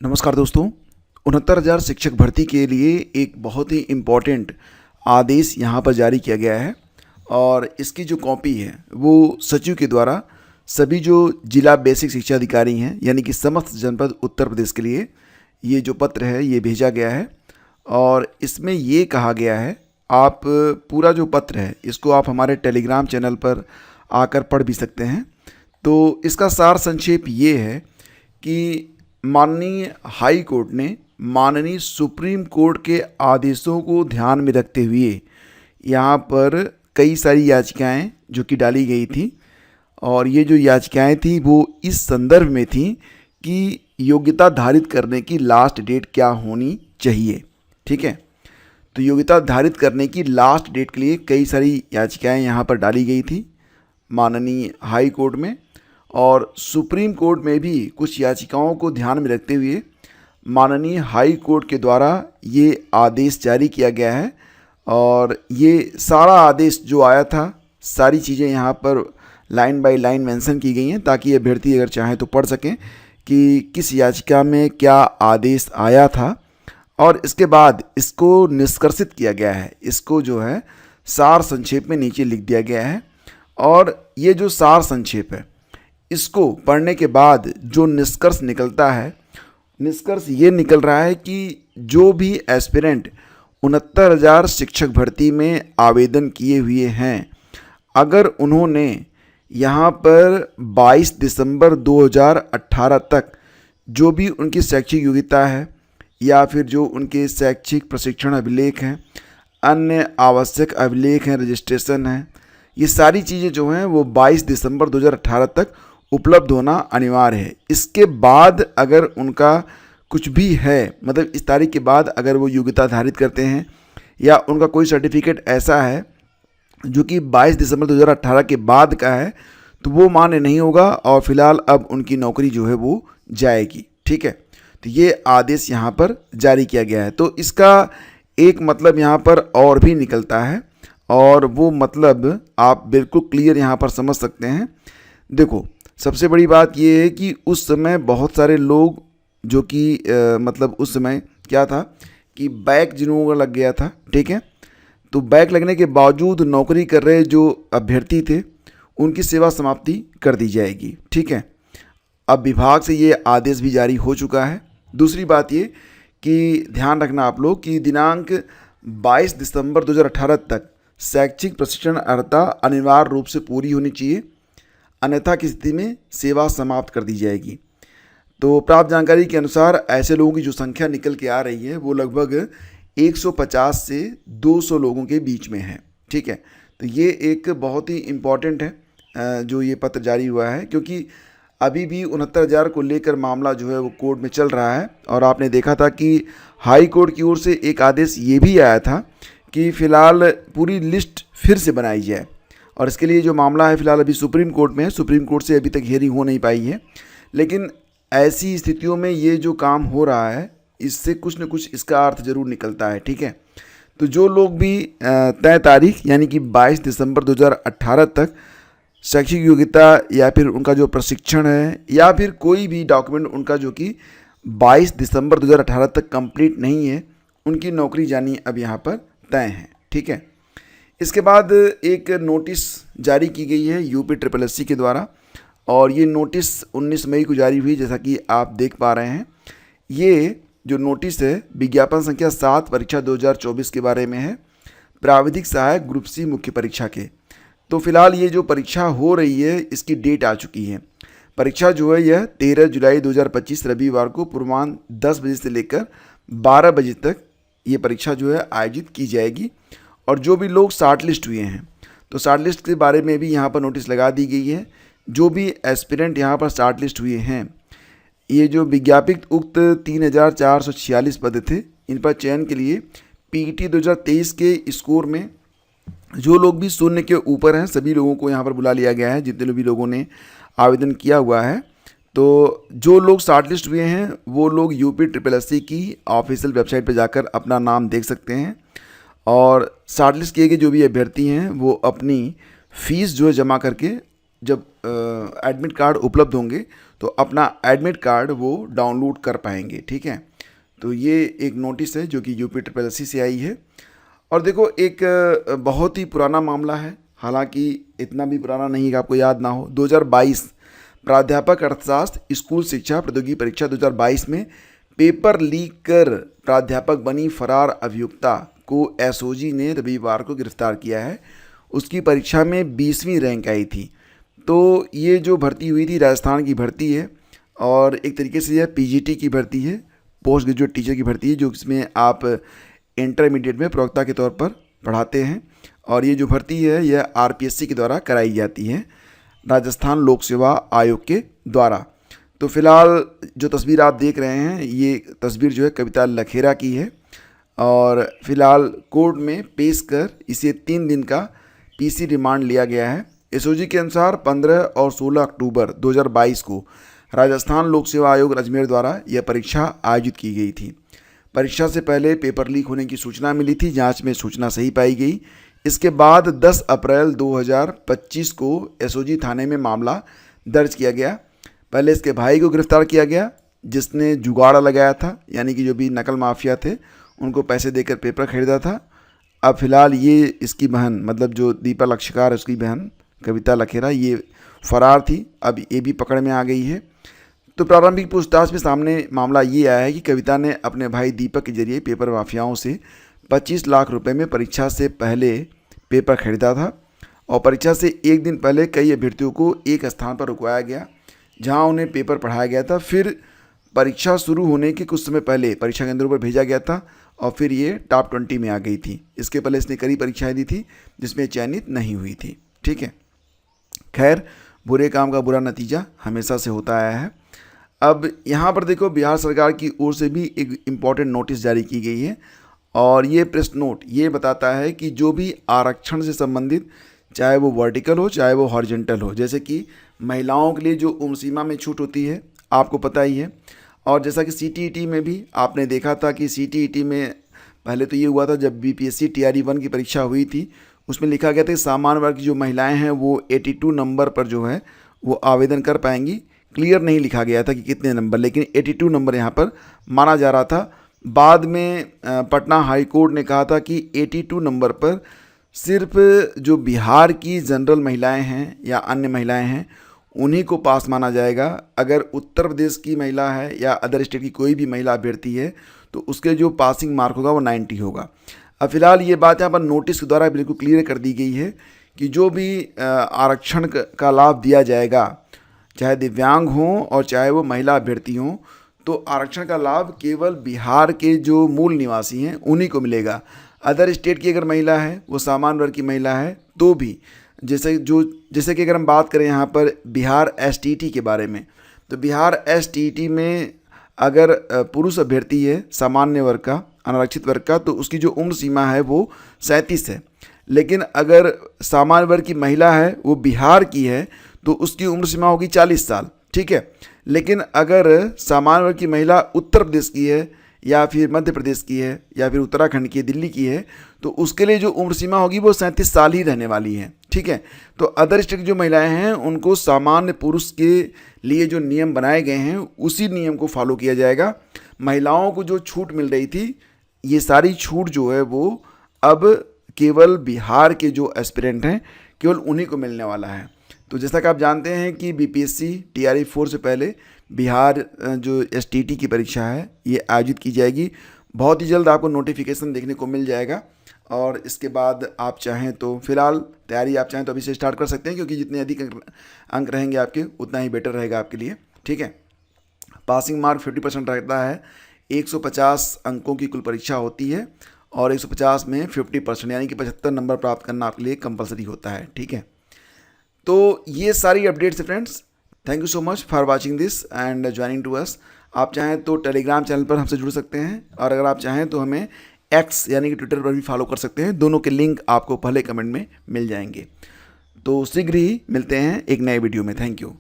नमस्कार दोस्तों। 69,000 शिक्षक भर्ती के लिए एक बहुत ही इम्पॉर्टेंट आदेश यहाँ पर जारी किया गया है और इसकी जो कॉपी है वो सचिव के द्वारा सभी जो जिला बेसिक शिक्षा अधिकारी हैं यानी कि समस्त जनपद उत्तर प्रदेश के लिए ये जो पत्र है ये भेजा गया है। और इसमें ये कहा गया है, आप पूरा जो पत्र है इसको आप हमारे टेलीग्राम चैनल पर आकर पढ़ भी सकते हैं। तो इसका सार संक्षेप ये है कि माननीय हाई कोर्ट ने माननीय सुप्रीम कोर्ट के आदेशों को ध्यान में रखते हुए यहाँ पर कई सारी याचिकाएं जो कि डाली गई थी और ये जो याचिकाएं थी वो इस संदर्भ में थी कि योग्यता धारित करने की लास्ट डेट क्या होनी चाहिए। ठीक है, तो योग्यता धारित करने की लास्ट डेट के लिए कई सारी याचिकाएं यहाँ पर डाली गई थी माननीय हाई कोर्ट में, और सुप्रीम कोर्ट में भी कुछ याचिकाओं को ध्यान में रखते हुए माननीय हाई कोर्ट के द्वारा ये आदेश जारी किया गया है। और ये सारा आदेश जो आया था, सारी चीज़ें यहाँ पर लाइन बाय लाइन मेंशन की गई हैं ताकि अभ्यर्थी अगर चाहें तो पढ़ सकें कि किस याचिका में क्या आदेश आया था। और इसके बाद इसको निष्कर्षित किया गया है, इसको जो है सार संक्षेप में नीचे लिख दिया गया है। और ये जो सार संक्षेप है इसको पढ़ने के बाद जो निष्कर्ष निकलता है, निष्कर्ष ये निकल रहा है कि जो भी एस्पिरेंट 69,000 शिक्षक भर्ती में आवेदन किए हुए हैं, अगर उन्होंने यहाँ पर 22 दिसंबर 2018 तक जो भी उनकी शैक्षिक योग्यता है या फिर जो उनके शैक्षिक प्रशिक्षण अभिलेख हैं, अन्य आवश्यक अभिलेख हैं, रजिस्ट्रेशन है, ये सारी चीज़ें जो हैं वो 22 दिसंबर 2018 तक उपलब्ध होना अनिवार्य है। इसके बाद अगर उनका कुछ भी है, मतलब इस तारीख के बाद अगर वो योग्यता धारित करते हैं या उनका कोई सर्टिफिकेट ऐसा है जो कि 22 दिसंबर 2018 के बाद का है, तो वो मान्य नहीं होगा और फिलहाल अब उनकी नौकरी जो है वो जाएगी। ठीक है, तो ये आदेश यहाँ पर जारी किया गया है। तो इसका एक मतलब यहाँ पर और भी निकलता है और वो मतलब आप बिल्कुल क्लियर यहाँ पर समझ सकते हैं। देखो, सबसे बड़ी बात ये है कि उस समय बहुत सारे लोग जो कि मतलब उस समय क्या था कि बैक जिन लोगों का लग गया था, ठीक है, तो बैक लगने के बावजूद नौकरी कर रहे जो अभ्यर्थी थे उनकी सेवा समाप्ति कर दी जाएगी। ठीक है, अब विभाग से ये आदेश भी जारी हो चुका है। दूसरी बात ये कि ध्यान रखना आप लोग कि दिनांक 22 दिसंबर 2018 तक शैक्षिक प्रशिक्षण अर्हता अनिवार्य रूप से पूरी होनी चाहिए, अन्यथा की स्थिति में सेवा समाप्त कर दी जाएगी। तो प्राप्त जानकारी के अनुसार ऐसे लोगों की जो संख्या निकल के आ रही है वो लगभग 150 से 200 लोगों के बीच में है। ठीक है, तो ये एक बहुत ही इम्पॉर्टेंट है जो ये पत्र जारी हुआ है, क्योंकि अभी भी 69,000 को लेकर मामला जो है वो कोर्ट में चल रहा है। और आपने देखा था कि हाई कोर्ट की ओर से एक आदेश ये भी आया था कि फ़िलहाल पूरी लिस्ट फिर से बनाई जाए, और इसके लिए जो मामला है फ़िलहाल अभी सुप्रीम कोर्ट में है। सुप्रीम कोर्ट से अभी तक हियरिंग हो नहीं पाई है, लेकिन ऐसी स्थितियों में ये जो काम हो रहा है इससे कुछ न कुछ इसका अर्थ ज़रूर निकलता है। ठीक है, तो जो लोग भी तय तारीख यानी कि 22 दिसंबर 2018 तक शैक्षिक योग्यता या फिर उनका जो प्रशिक्षण है या फिर कोई भी डॉक्यूमेंट उनका जो कि 22 दिसंबर 2018 तक कंप्लीट नहीं है, उनकी नौकरी जानी अब यहाँ पर तय है। ठीक है, इसके बाद एक नोटिस जारी की गई है यूपी SSSC के द्वारा, और ये नोटिस 19 मई को जारी हुई, जैसा कि आप देख पा रहे हैं। ये जो नोटिस है विज्ञापन संख्या 7 परीक्षा 2024 के बारे में है, प्राविधिक सहायक ग्रुप C मुख्य परीक्षा के। तो फिलहाल ये जो परीक्षा हो रही है इसकी डेट आ चुकी है। परीक्षा जो है यह 13 जुलाई 2025 रविवार को पूर्वाह्न 10 बजे से लेकर 12 बजे तक ये परीक्षा जो है आयोजित की जाएगी। और जो भी लोग शार्ट लिस्ट हुए हैं, तो शार्ट लिस्ट के बारे में भी यहाँ पर नोटिस लगा दी गई है। जो भी एस्पिरेंट यहाँ पर शार्ट लिस्ट हुए हैं, ये जो विज्ञापित उक्त 3,446 पद थे, इन पर चयन के लिए PET 2023 के स्कोर में जो लोग भी शून्य के ऊपर हैं सभी लोगों को यहाँ पर बुला लिया गया है, जितने भी लोगों ने आवेदन किया हुआ है। तो जो लोग शार्ट लिस्ट हुए हैं वो लोग यूपी SSSC की ऑफिशियल वेबसाइट पर जाकर अपना नाम देख सकते हैं, और शार्ट लिस्ट किए गए जो भी अभ्यर्थी हैं वो अपनी फ़ीस जो है जमा करके जब एडमिट कार्ड उपलब्ध होंगे तो अपना एडमिट कार्ड वो डाउनलोड कर पाएंगे। ठीक है, तो ये एक नोटिस है जो कि UPSSC से आई है। और देखो, एक बहुत ही पुराना मामला है, हालांकि इतना भी पुराना नहीं कि आपको याद ना हो। 2022 प्राध्यापक अर्थशास्त्र स्कूल शिक्षा प्रौद्योगिकी परीक्षा 2022 में पेपर लीक कर प्राध्यापक बनी फरार अभियुक्ता को SOG ने रविवार को गिरफ्तार किया है। उसकी परीक्षा में 20वीं रैंक आई थी। तो ये जो भर्ती हुई थी राजस्थान की भर्ती है, और एक तरीके से यह PGT की भर्ती है, पोस्ट ग्रेजुएट टीचर की भर्ती है, जो इसमें आप इंटरमीडिएट में प्रवक्ता के तौर पर पढ़ाते हैं। और ये जो भर्ती है यह RPSC के द्वारा कराई जाती है, राजस्थान लोक सेवा आयोग के द्वारा। तो फिलहाल जो तस्वीर आप देख रहे हैं, ये तस्वीर जो है कविता लखेरा की है, और फिलहाल कोर्ट में पेश कर इसे 3 दिन का PC रिमांड लिया गया है। SOG के अनुसार 15 और 16 अक्टूबर 2022 को राजस्थान लोक सेवा आयोग अजमेर द्वारा यह परीक्षा आयोजित की गई थी। परीक्षा से पहले पेपर लीक होने की सूचना मिली थी, जांच में सूचना सही पाई गई। इसके बाद 10 अप्रैल 2025 को SOG थाने में मामला दर्ज किया गया। पहले इसके भाई को गिरफ्तार किया गया, जिसने जुगाड़ लगाया था, यानी कि जो भी नकल माफिया थे उनको पैसे देकर पेपर खरीदा था। अब फिलहाल ये इसकी बहन, मतलब जो दीपा लक्षकार है उसकी बहन कविता लखेरा, ये फरार थी, अब ये भी पकड़ में आ गई है। तो प्रारंभिक पूछताछ में सामने मामला ये आया है कि कविता ने अपने भाई दीपक के जरिए पेपर माफियाओं से 25 लाख रुपए में परीक्षा से पहले पेपर खरीदा था, और परीक्षा से एक दिन पहले कई अभ्यर्थियों को एक स्थान पर रुकवाया गया जहां उन्हें पेपर पढ़ाया गया था। फिर परीक्षा शुरू होने के कुछ समय पहले परीक्षा केंद्रों पर भेजा गया था, और फिर ये टॉप 20 में आ गई थी। इसके पहले इसने कई परीक्षाएं दी थी जिसमें चयनित नहीं हुई थी। ठीक है, खैर, बुरे काम का बुरा नतीजा हमेशा से होता आया है। अब यहाँ पर देखो, बिहार सरकार की ओर से भी एक इम्पॉर्टेंट नोटिस जारी की गई है, और ये प्रेस नोट ये बताता है कि जो भी आरक्षण से संबंधित, चाहे वो वर्टिकल हो चाहे वो हॉरिजेंटल हो, जैसे कि महिलाओं के लिए जो उम्र सीमा में छूट होती है आपको पता ही है, और जैसा कि CTET में भी आपने देखा था कि CTET में पहले तो ये हुआ था जब BPSC TRE 1 की परीक्षा हुई थी, उसमें लिखा गया था कि सामान्य वर्ग की जो महिलाएं हैं वो 82 नंबर पर जो है वो आवेदन कर पाएंगी। क्लियर नहीं लिखा गया था कि कितने नंबर, लेकिन 82 नंबर यहाँ पर माना जा रहा था। बाद में पटना हाई कोर्ट ने कहा था कि 82 नंबर पर सिर्फ जो बिहार की जनरल महिलाएं हैं या अन्य महिलाएं हैं उन्हीं को पास माना जाएगा। अगर उत्तर प्रदेश की महिला है या अदर स्टेट की कोई भी महिला अभ्यर्थी है तो उसके जो पासिंग मार्क होगा वो 90 होगा। अब फिलहाल ये बात यहाँ पर नोटिस के द्वारा बिल्कुल क्लियर कर दी गई है कि जो भी आरक्षण का लाभ दिया जाएगा, चाहे दिव्यांग हों और चाहे वो महिला अभ्यर्थी हों, तो आरक्षण का लाभ केवल बिहार के जो मूल निवासी हैं उन्हीं को मिलेगा। अदर स्टेट की अगर महिला है, वो सामान्य वर्ग की महिला है, तो भी जैसे कि अगर हम बात करें यहाँ पर बिहार STT के बारे में, तो बिहार STT में अगर पुरुष अभ्यर्थी है सामान्य वर्ग का, अनारक्षित वर्ग का, तो उसकी जो उम्र सीमा है वो 37 है। लेकिन अगर सामान्य वर्ग की महिला है, वो बिहार की है, तो उसकी उम्र सीमा होगी 40 साल। ठीक है, लेकिन अगर सामान्य वर्ग की महिला उत्तर प्रदेश की है या फिर मध्य प्रदेश की है या फिर उत्तराखंड की, दिल्ली की है, तो उसके लिए जो उम्र सीमा होगी वो 37 साल ही रहने वाली है। ठीक है, तो अदर स्टेट की जो महिलाएं हैं उनको सामान्य पुरुष के लिए जो नियम बनाए गए हैं उसी नियम को फॉलो किया जाएगा। महिलाओं को जो छूट मिल रही थी, ये सारी छूट जो है वो अब केवल बिहार के जो एस्पिरेंट हैं केवल उन्हीं को मिलने वाला है। तो जैसा कि आप जानते हैं कि BPSC TRE 4 से पहले बिहार जो STT की परीक्षा है ये आयोजित की जाएगी। बहुत ही जल्द आपको नोटिफिकेशन देखने को मिल जाएगा, और इसके बाद आप चाहें तो फिलहाल तैयारी आप चाहें तो अभी से स्टार्ट कर सकते हैं, क्योंकि जितने अधिक अंक रहेंगे आपके उतना ही बेटर रहेगा आपके लिए। ठीक है, पासिंग मार्क 50% रहता है। 150 अंकों की कुल परीक्षा होती है, और 150 में 50% यानी कि 75 नंबर प्राप्त करना आपके लिए कंपलसरी होता है। ठीक है, तो ये सारी अपडेट्स है friends. Thank you so much for watching this and joining to us. आप चाहें तो टेलीग्राम चैनल पर हमसे जुड़ सकते हैं, और अगर आप चाहें तो हमें X यानी कि ट्विटर पर भी फॉलो कर सकते हैं। दोनों के लिंक आपको पहले कमेंट में मिल जाएंगे। तो शीघ्र ही मिलते हैं एक नए वीडियो में। Thank you.